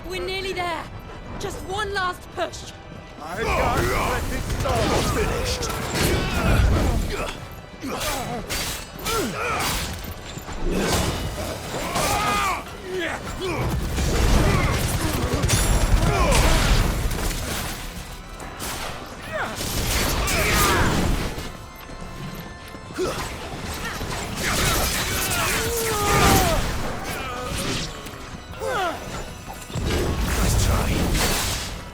We're nearly there. Just one last push. I can't let it stop. Finished. Nice try.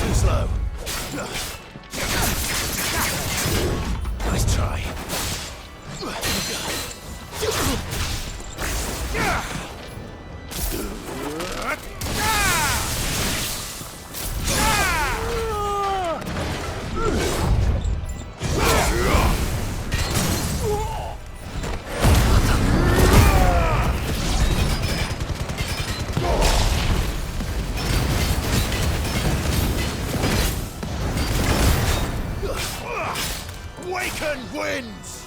Too slow. Nice try. Waken wins!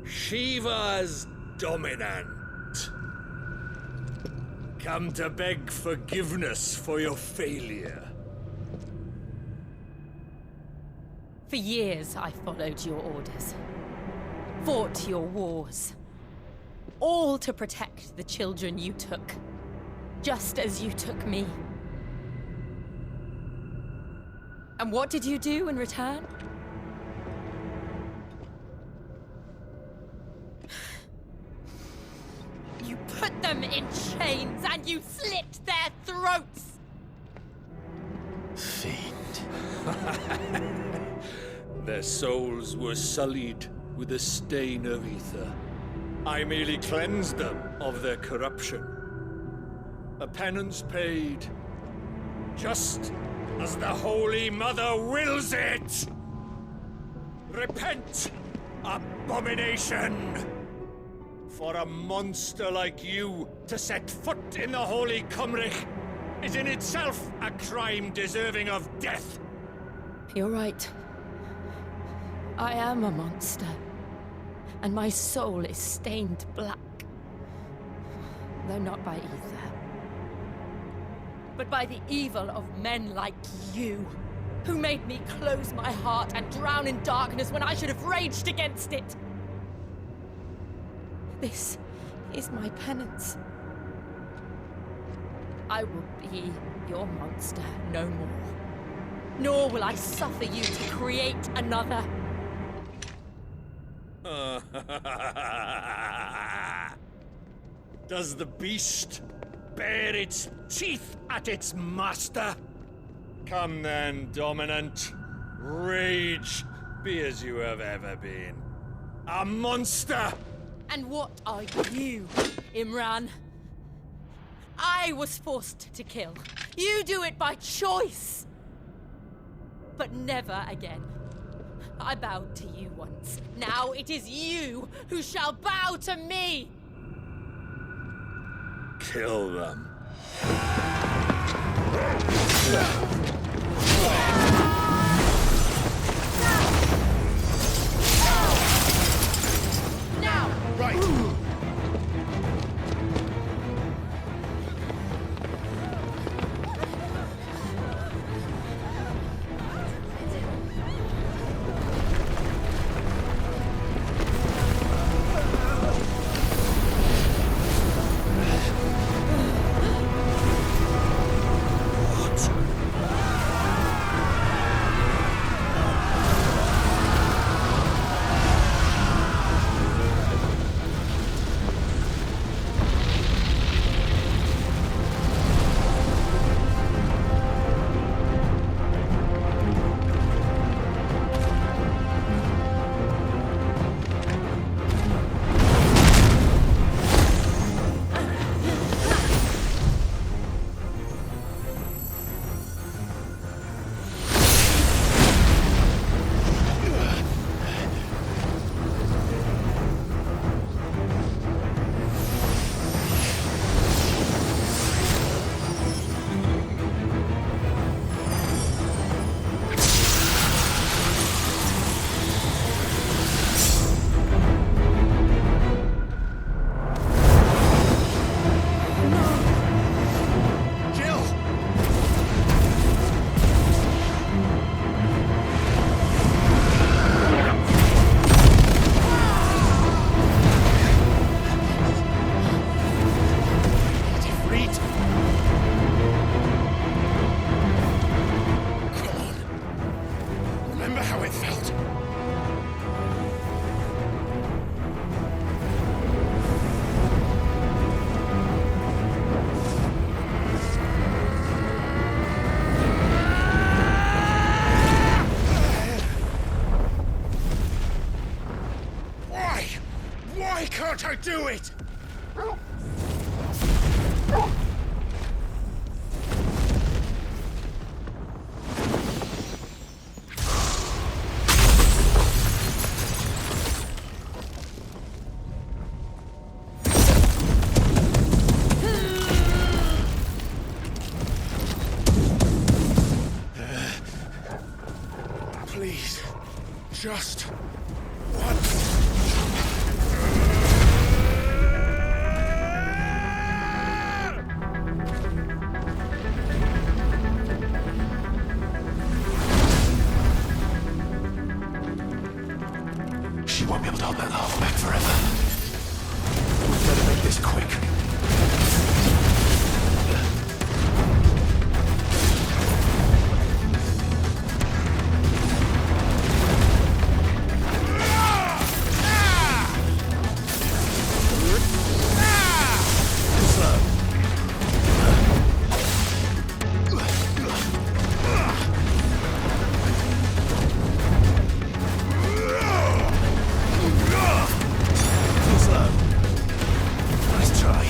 Shiva's dominant. Come to beg forgiveness for your failure. For years, I followed your orders. Fought your wars. All to protect the children you took. Just as you took me. And what did you do in return? You put them in chains and you slit their throats! Fiend. Their souls were sullied with a stain of ether. I merely cleansed them of their corruption. A penance paid, just as the Holy Mother wills it! Repent, abomination! For a monster like you to set foot in the Holy Cymric is in itself a crime deserving of death. You're right. I am a monster. And my soul is stained black. Though not by ether. But by the evil of men like you, who made me close my heart and drown in darkness when I should have raged against it. This is my penance. I will be your monster no more. Nor will I suffer you to create another. Does the beast bare its teeth at its master? Come then, Dominant. Rage, be as you have ever been. A monster! And what are you, Imran? I was forced to kill. You do it by choice. But never again. I bowed to you once. Now it is you who shall bow to me! Kill them. Now! Right. Can't I do it? Please, just once. She won't be able to hold that lava back forever. We better make this quick. Nice try.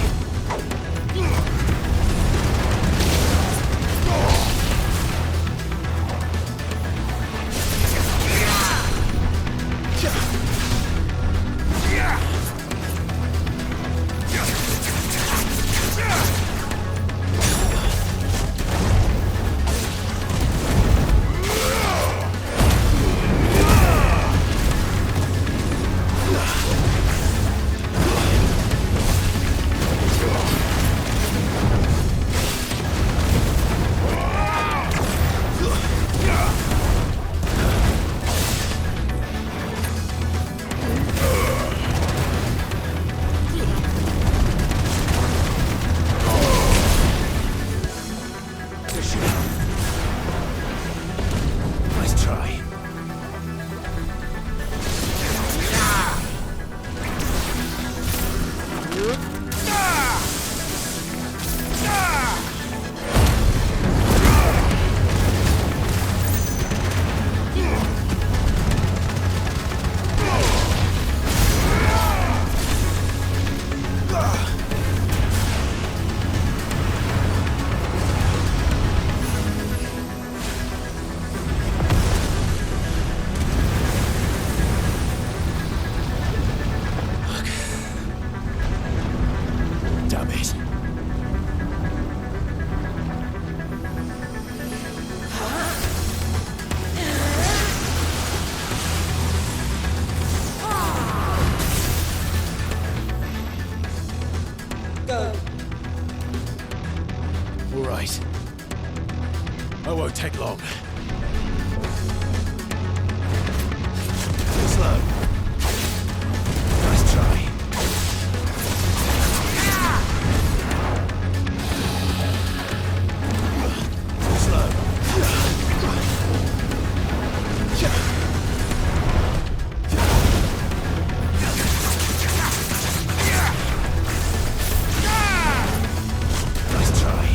I won't take long. Too slow. Nice try. Too slow. Nice try. Nice try.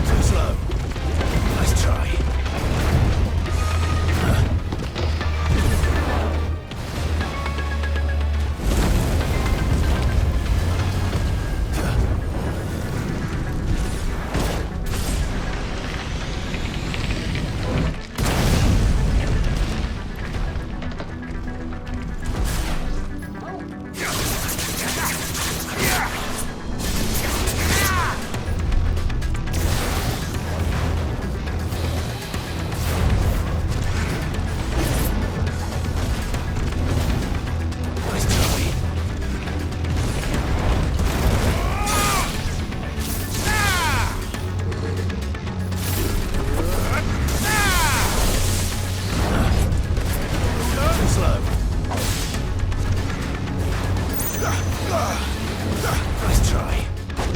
Too slow. Nice try. Nice try. Too slow. Nice try. Too slow.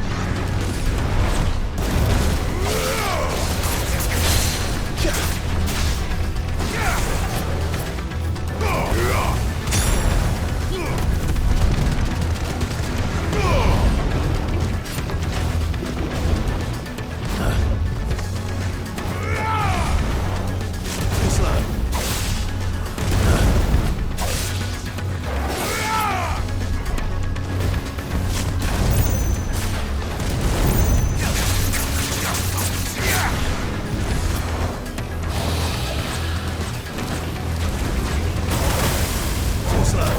Too slow.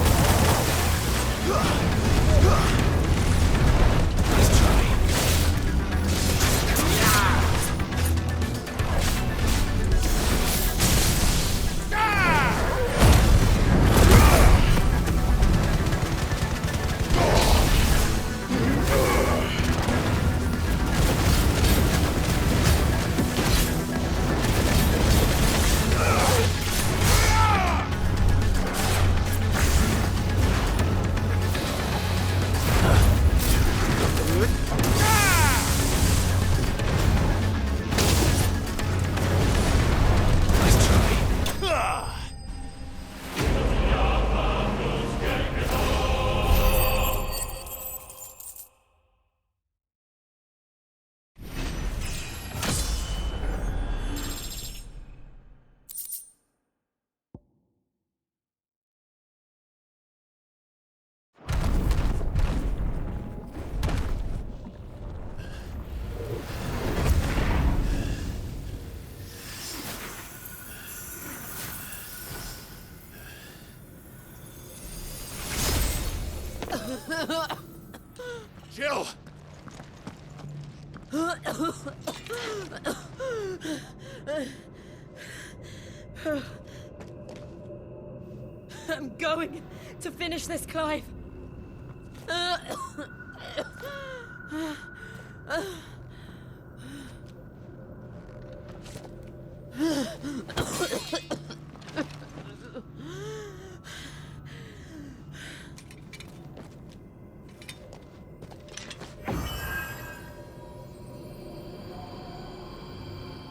Nice try. Nice try. Jill! I'm going to finish this, Clive.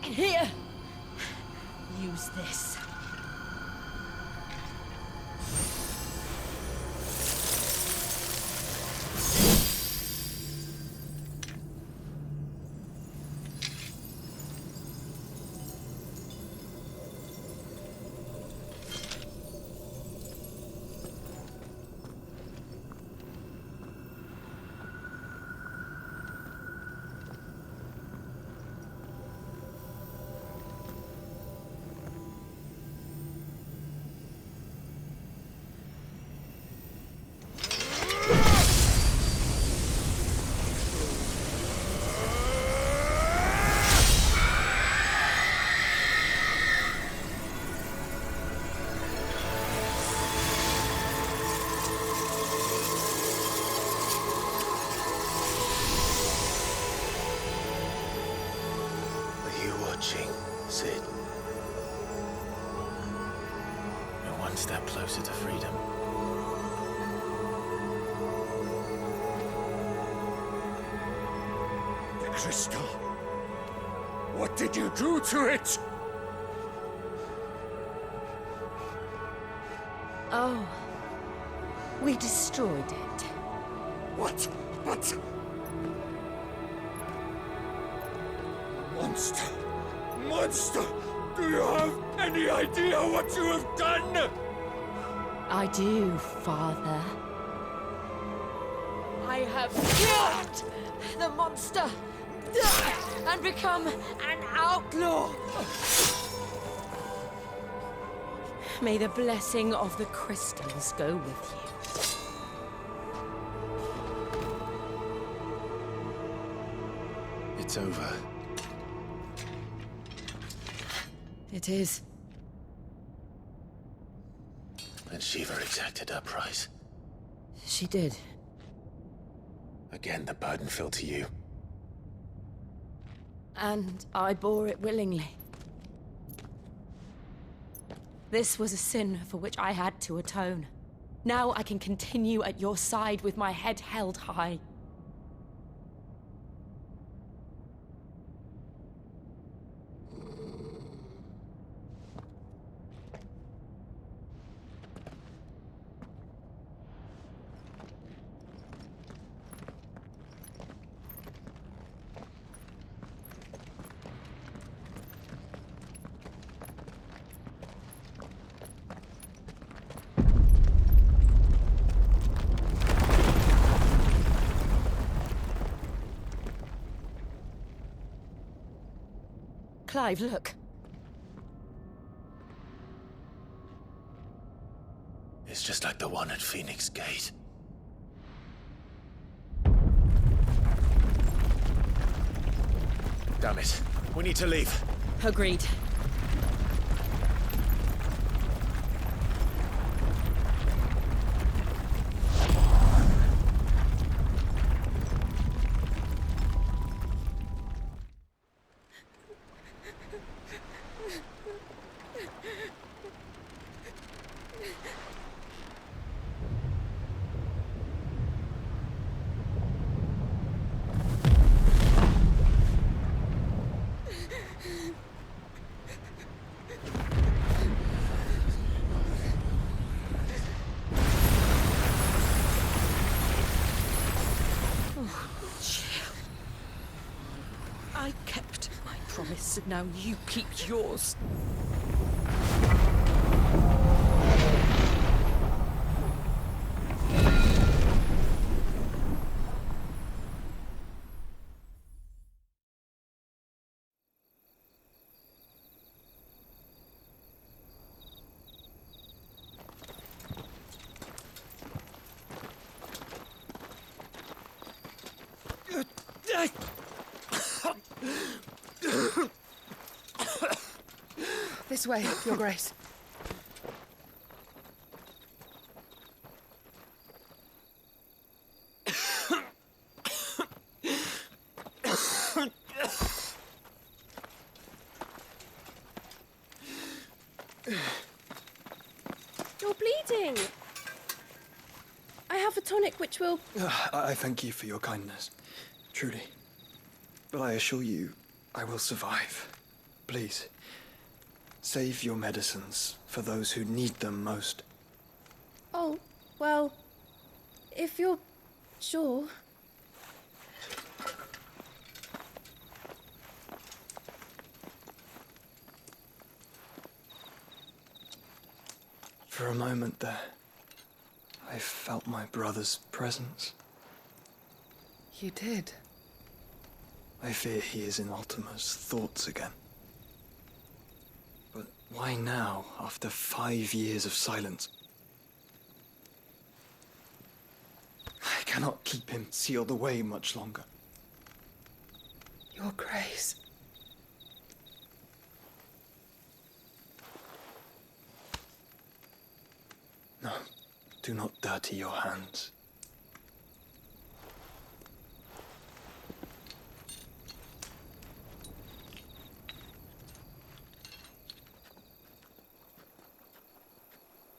Here. Use this. Sid. You're one step closer to freedom. The crystal. What did you do to it? Oh. We destroyed it. What? Monster! Monster! Do you have any idea what you have done? I do, Father. I have killed the monster and become an outlaw. May the blessing of the crystals go with you. It's over. It is. And Shiva exacted her price. She did. Again, the burden fell to you. And I bore it willingly. This was a sin for which I had to atone. Now I can continue at your side with my head held high. Clive, look. It's just like the one at Phoenix Gate. Damn it. We need to leave. Agreed. I kept my promise, and now you keep yours. This way, Your Grace. You're bleeding. I have a tonic which will... I thank you for your kindness, truly. But I assure you, I will survive. Please, save your medicines for those who need them most. Oh, well, if you're sure. For a moment there, I felt my brother's presence. You did. I fear he is in Ultima's thoughts again. But why now, after 5 years of silence? I cannot keep him sealed away much longer. Your Grace. No, do not dirty your hands.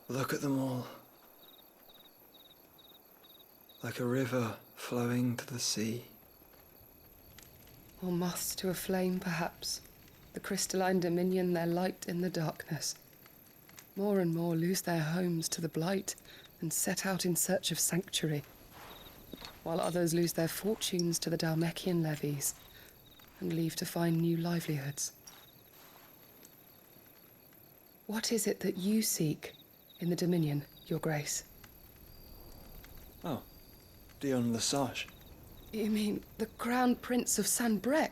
Look at them all. Like a river flowing to the sea. Or moths to a flame, perhaps. The crystalline dominion their light in the darkness. More and more lose their homes to the blight and set out in search of sanctuary, while others lose their fortunes to the Dhalmekian levies and leave to find new livelihoods. What is it that you seek in the Dominion, Your Grace? Oh, Dion Lesage. You mean the Crown Prince of Sanbrec?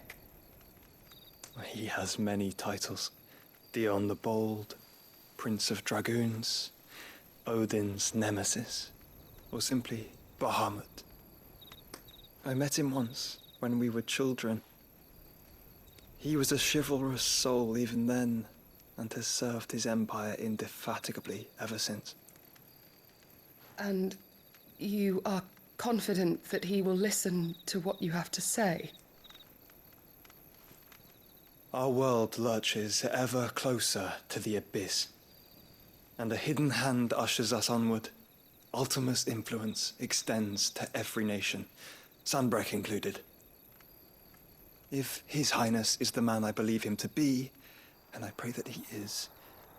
He has many titles. Dion the Bold, Prince of Dragoons, Odin's Nemesis, or simply Bahamut. I met him once, when we were children. He was a chivalrous soul even then, and has served his empire indefatigably ever since. And you are confident that he will listen to what you have to say? Our world lurches ever closer to the abyss, and a hidden hand ushers us onward. Ultima's influence extends to every nation, Sanbrec included. If His Highness is the man I believe him to be, and I pray that he is,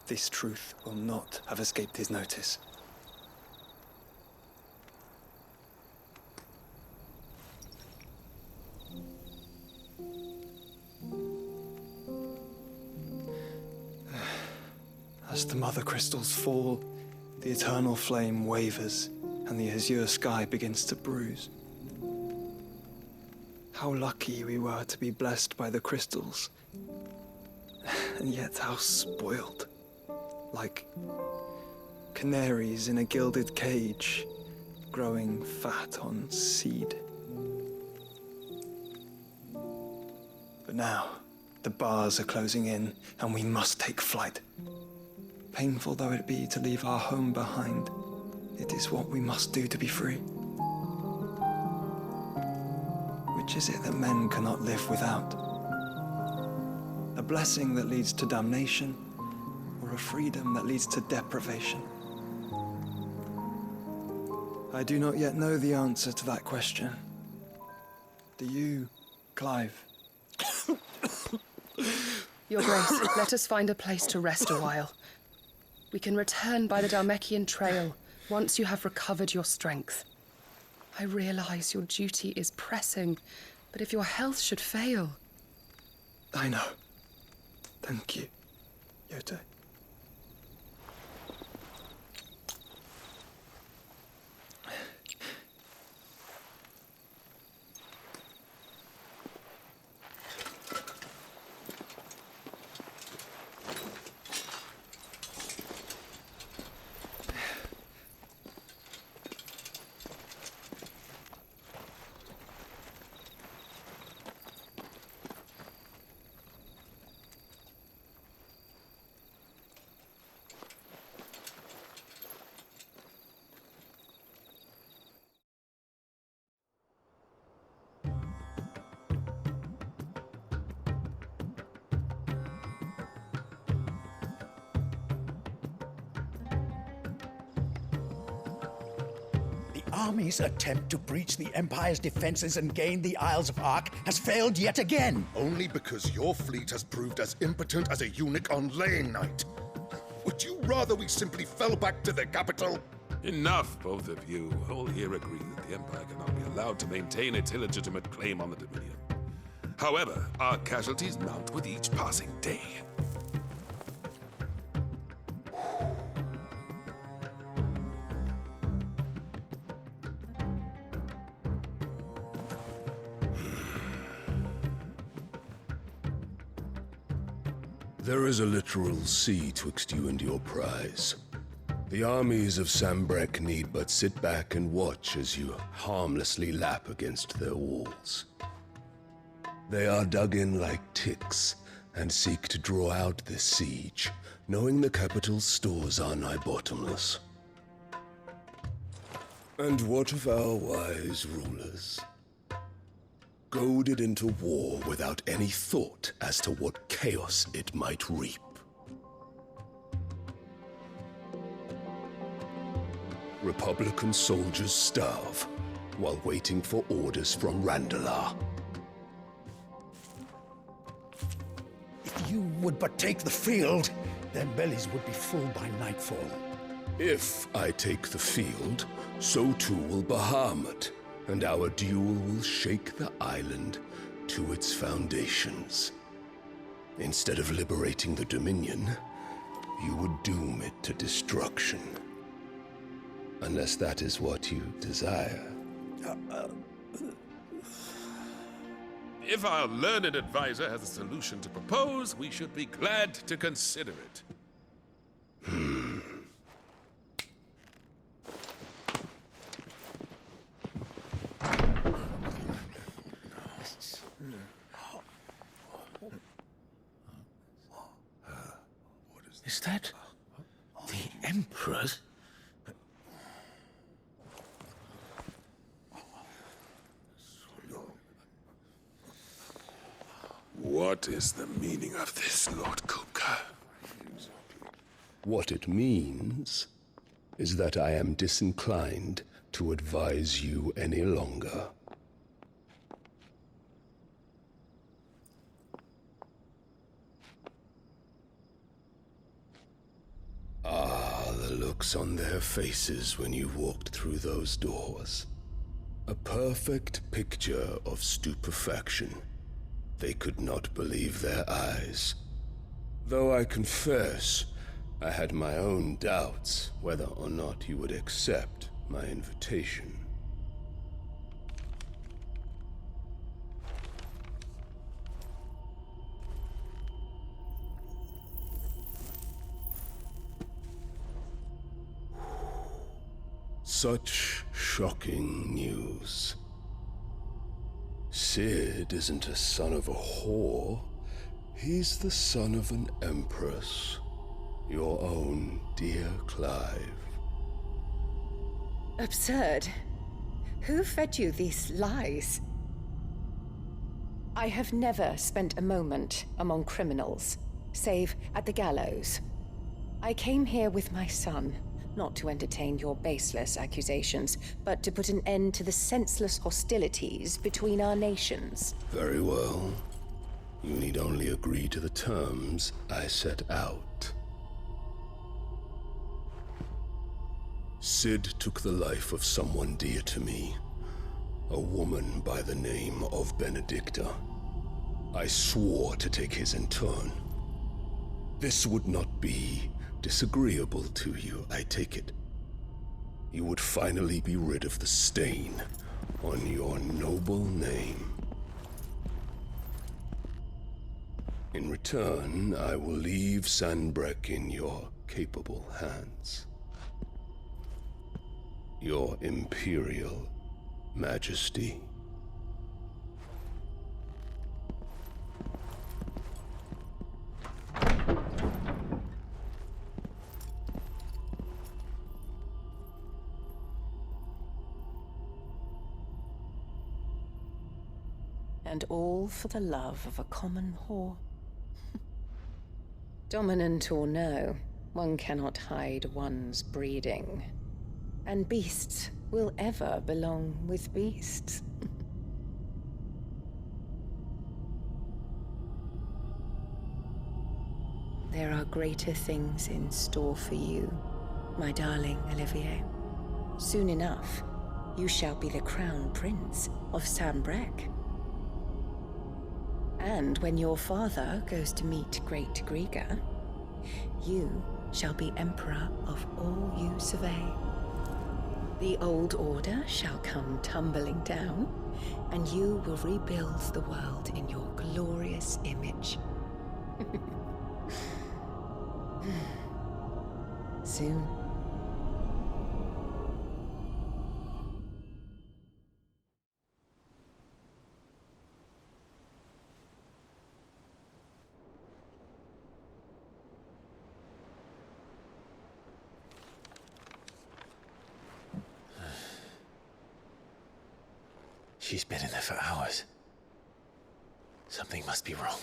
this truth will not have escaped his notice. As the mother crystals fall, the eternal flame wavers, and the azure sky begins to bruise. How lucky we were to be blessed by the crystals, and yet how spoiled. Like canaries in a gilded cage, growing fat on seed. But now, the bars are closing in, and we must take flight. Painful though it be to leave our home behind, it is what we must do to be free. Which is it that men cannot live without? A blessing that leads to damnation, or a freedom that leads to deprivation? I do not yet know the answer to that question. Do you, Clive? Your Grace, let us find a place to rest a while. We can return by the Dhalmekian trail once you have recovered your strength. I realize your duty is pressing, but if your health should fail... I know. Thank you, Yote. army's attempt to breach the Empire's defenses and gain the Isles of Ark has failed yet again. Only because your fleet has proved as impotent as a eunuch on laying night. Would you rather we simply fell back to the capital? Enough, both of you. All here agree that the Empire cannot be allowed to maintain its illegitimate claim on the Dominion. However, our casualties mount with each passing day. There is a literal sea twixt you and your prize. The armies of Sambrek need but sit back and watch as you harmlessly lap against their walls. They are dug in like ticks and seek to draw out this siege, knowing the capital's stores are nigh bottomless. And what of our wise rulers? Goaded into war without any thought as to what chaos it might reap. Republican soldiers starve while waiting for orders from Randalar. If you would but take the field, their bellies would be full by nightfall. If I take the field, so too will Bahamut, and our duel will shake the island to its foundations. Instead of liberating the Dominion, you would doom it to destruction. Unless that is what you desire. If our learned advisor has a solution to propose, we should be glad to consider it. Is that the Emperor's? What is the meaning of this, Lord Kupka? What it means is that I am disinclined to advise you any longer. Ah, the looks on their faces when you walked through those doors. A perfect picture of stupefaction. They could not believe their eyes. Though I confess, I had my own doubts whether or not you would accept my invitation. Such shocking news. Sid isn't a son of a whore. He's the son of an empress. Your own dear Clive. Absurd. Who fed you these lies? I have never spent a moment among criminals, save at the gallows. I came here with my son, not to entertain your baseless accusations, but to put an end to the senseless hostilities between our nations. Very well. You need only agree to the terms I set out. Sid took the life of someone dear to me, a woman by the name of Benedicta. I swore to take his in turn. This would not be disagreeable to you, I take it. You would finally be rid of the stain on your noble name. In return, I will leave Sanbrek in your capable hands. Your Imperial Majesty. And all for the love of a common whore. Dominant or no, one cannot hide one's breeding. And beasts will ever belong with beasts. There are greater things in store for you, my darling Olivier. Soon enough, you shall be the crown prince of Sambrec. And when your father goes to meet Great Griga, you shall be emperor of all you survey. The old order shall come tumbling down, and you will rebuild the world in your glorious image. Soon. She's been in there for hours. Something must be wrong.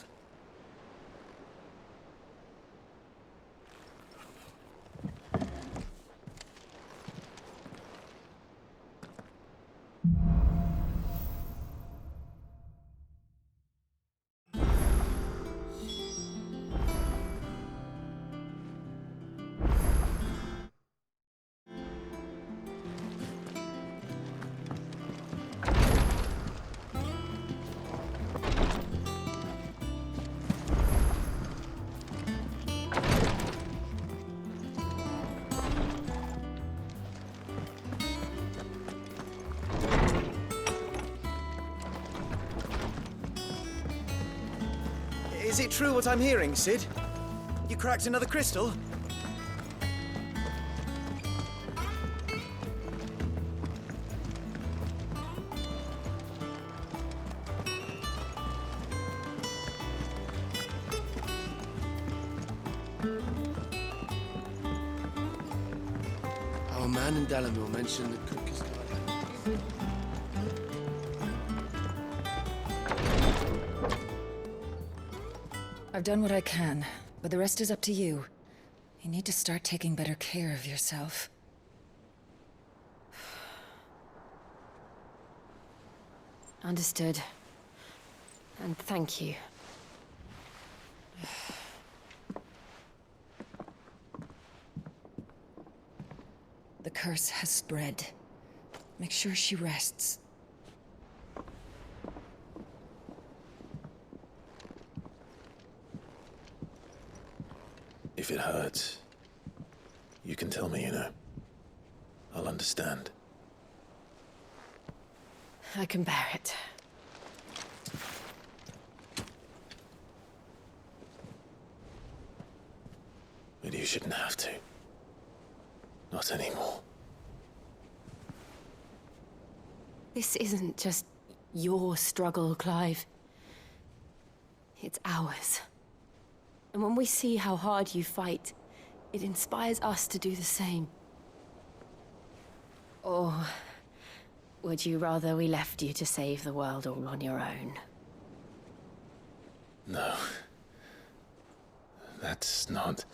Is it true what I'm hearing, Cid? You cracked another crystal? Our man in Dalamil mentioned the cook is died. I've done what I can, but the rest is up to you. You need to start taking better care of yourself. Understood. And thank you. The curse has spread. Make sure she rests. If it hurts, you can tell me, you know. I'll understand. I can bear it. But you shouldn't have to. Not anymore. This isn't just your struggle, Clive. It's ours. And when we see how hard you fight, it inspires us to do the same. Or would you rather we left you to save the world all on your own? No. That's not...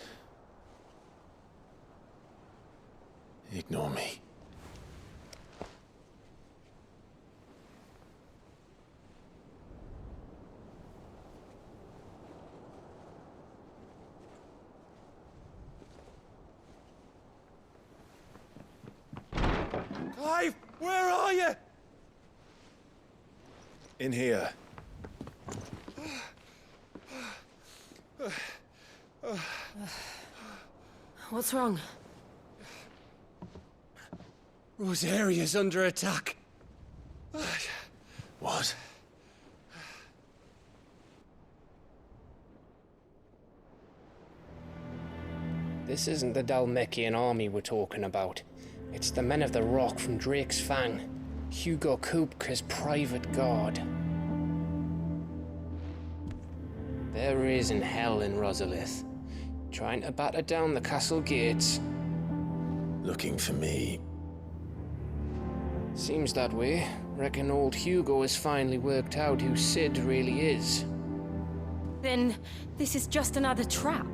Ignore me. Clive, where are you? In here. What's wrong? Rosaria's under attack. What? This isn't the Dalmekian army we're talking about. It's the men of the Rock from Drake's Fang. Hugo Kupka's private guard. They're raising hell in Rosalith, trying to batter down the castle gates. Looking for me. Seems that way. Reckon old Hugo has finally worked out who Cid really is. Then this is just another trap.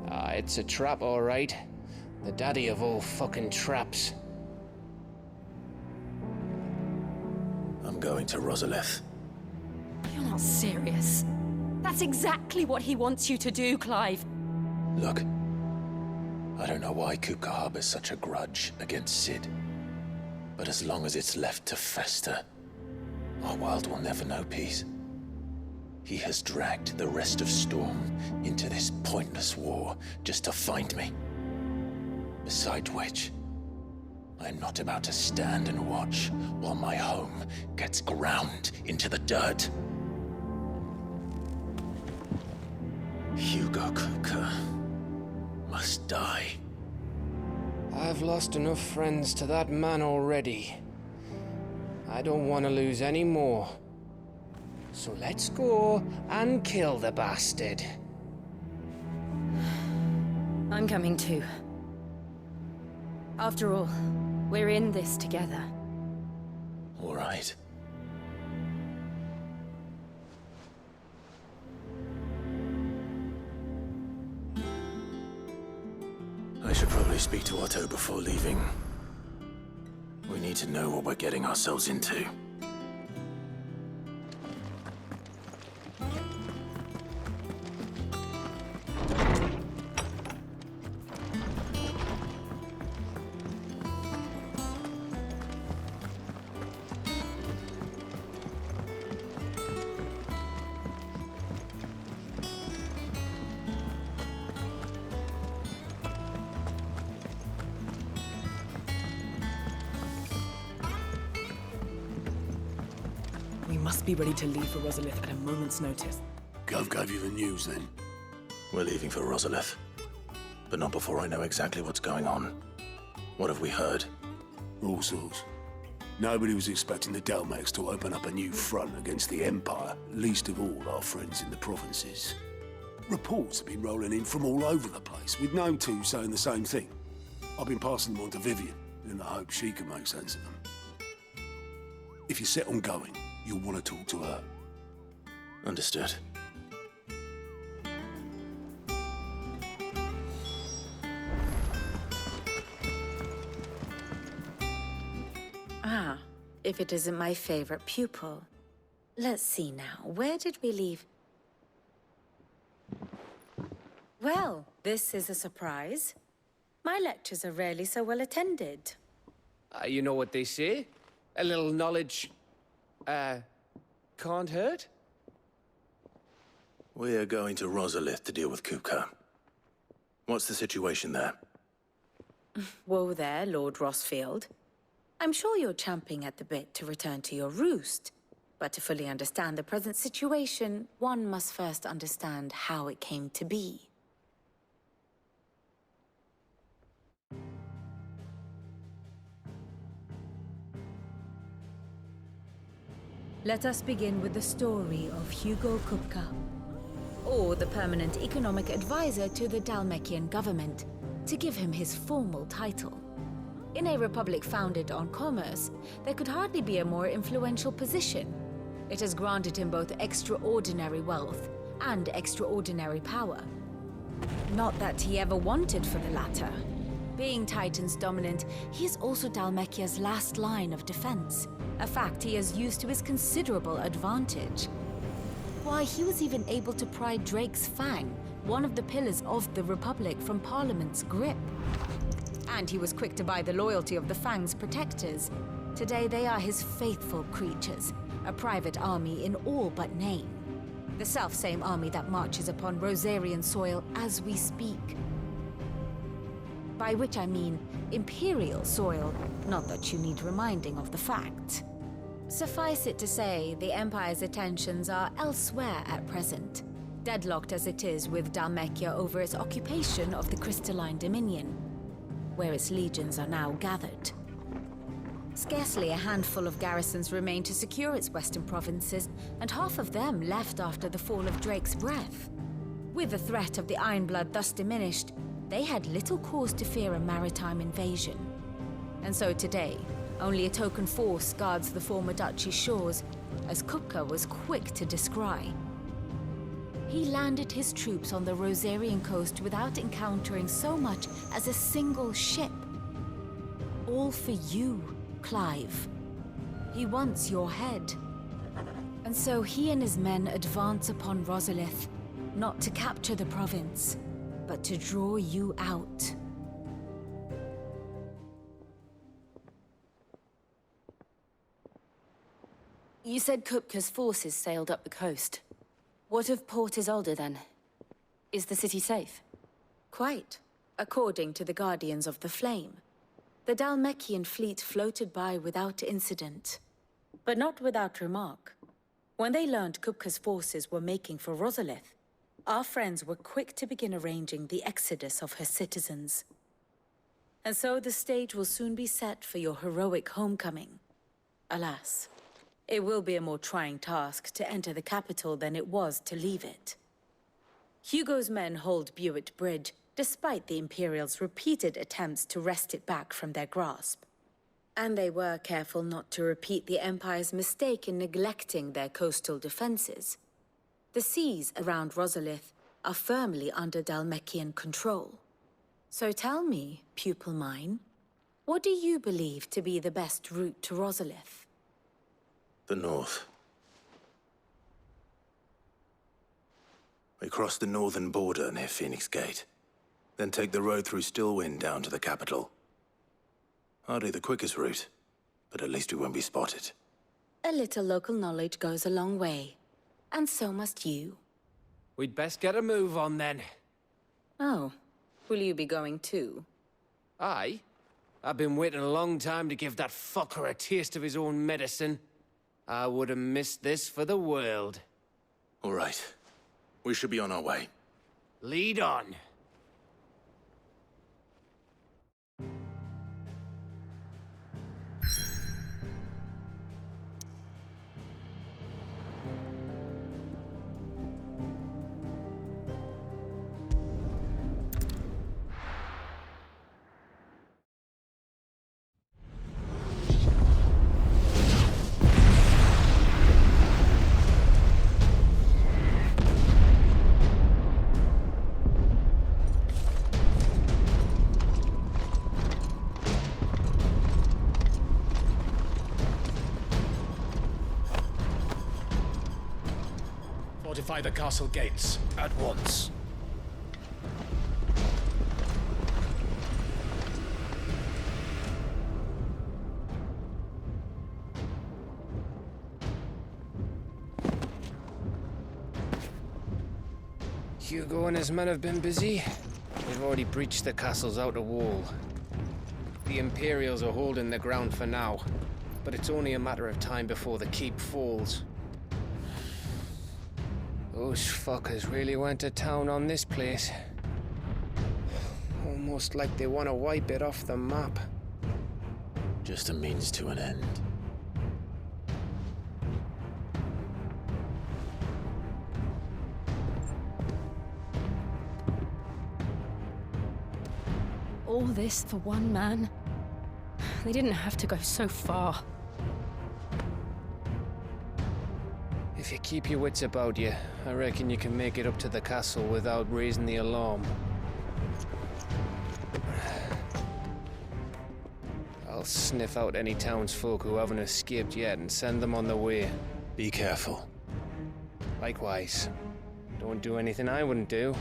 Ah, it's a trap, all right. The daddy of all fucking traps. going to Rosalith. You're not serious. That's exactly what he wants you to do, Clive. Look, I don't know why Kupka harbors such a grudge against Cid. But as long as it's left to fester, our world will never know peace. He has dragged the rest of Storm into this pointless war just to find me. Besides which, I'm not about to stand and watch while my home gets ground into the dirt. Hugo Kupka must die. I've lost enough friends to that man already. I don't want to lose any more. So let's go and kill the bastard. I'm coming too. After all, we're in this together. All right. I should probably speak to Otto before leaving. We need to know what we're getting ourselves into. We must be ready to leave for Rosalith at a moment's notice. Gov gave you the news, then? We're leaving for Rosalith. But not before I know exactly what's going on. What have we heard? All sorts. Nobody was expecting the Dalmex to open up a new front against the Empire, least of all our friends in the provinces. Reports have been rolling in from all over the place, with no two saying the same thing. I've been passing them on to Vivian, in the hope she can make sense of them. If you're set on going, you'll want to talk to her. Understood. Ah, if it isn't my favorite pupil. Let's see now, where did we leave? Well, this is a surprise. My lectures are rarely so well attended. You know what they say? A little knowledge, can't hurt? We're going to Rosalith to deal with Kupka. What's the situation there? Whoa there, Lord Rossfield. I'm sure you're champing at the bit to return to your roost. But to fully understand the present situation, one must first understand how it came to be. Let us begin with the story of Hugo Kupka, or the permanent economic advisor to the Dalmekian government, to give him his formal title. In a republic founded on commerce, there could hardly be a more influential position. It has granted him both extraordinary wealth and extraordinary power. Not that he ever wanted for the latter. Being Titan's dominant, he is also Dalmekia's last line of defense, a fact he has used to his considerable advantage. Why, he was even able to pry Drake's Fang, one of the pillars of the Republic, from Parliament's grip. And he was quick to buy the loyalty of the Fang's protectors. Today they are his faithful creatures, a private army in all but name. The self-same army that marches upon Rosarian soil as we speak. By which I mean Imperial soil, not that you need reminding of the fact. Suffice it to say, the Empire's attentions are elsewhere at present, deadlocked as it is with Dalmekia over its occupation of the Crystalline Dominion, where its legions are now gathered. Scarcely a handful of garrisons remain to secure its western provinces, and half of them left after the fall of Drake's Breath. With the threat of the Ironblood thus diminished, they had little cause to fear a maritime invasion. And so today, only a token force guards the former duchy's shores, as Kupka was quick to descry. He landed his troops on the Rosarian coast without encountering so much as a single ship. All for you, Clive. He wants your head. And so he and his men advance upon Rosalith, not to capture the province, but to draw you out. You said Kupka's forces sailed up the coast. What of Port Isolde, then? Is the city safe? Quite, according to the Guardians of the Flame. The Dhalmekian fleet floated by without incident, but not without remark. When they learned Kupka's forces were making for Rosalith, our friends were quick to begin arranging the exodus of her citizens. And so the stage will soon be set for your heroic homecoming. Alas, it will be a more trying task to enter the capital than it was to leave it. Hugo's men hold Buet Bridge, despite the Imperials' repeated attempts to wrest it back from their grasp. And they were careful not to repeat the Empire's mistake in neglecting their coastal defenses. The seas around Rosalith are firmly under Dhalmekian control. So tell me, pupil mine, what do you believe to be the best route to Rosalith? The north. We cross the northern border near Phoenix Gate, then take the road through Stillwind down to the capital. Hardly the quickest route, but at least we won't be spotted. A little local knowledge goes a long way, and so must you. We'd best get a move on then. Oh, will you be going too? Aye. I've been waiting a long time to give that fucker a taste of his own medicine. I would have missed this for the world. All right. We should be on our way. Lead on. Fortify the castle gates at once. Hugo and his men have been busy. They've already breached the castle's outer wall. The Imperials are holding the ground for now, but it's only a matter of time before the keep falls. Those fuckers really went to town on this place. Almost like they want to wipe it off the map. Just a means to an end. All this for one man? They didn't have to go so far. If you keep your wits about you, I reckon you can make it up to the castle without raising the alarm. I'll sniff out any townsfolk who haven't escaped yet and send them on their way. Be careful. Likewise. Don't do anything I wouldn't do.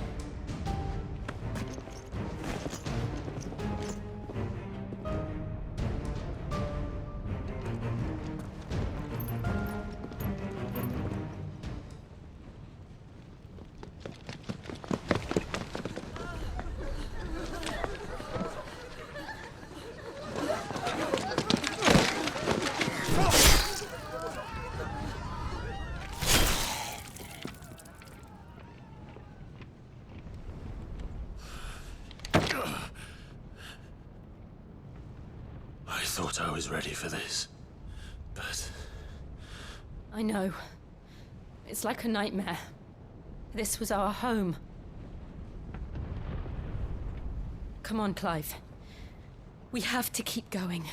I thought I was ready for this, but... I know. It's like a nightmare. This was our home. Come on, Clive. We have to keep going.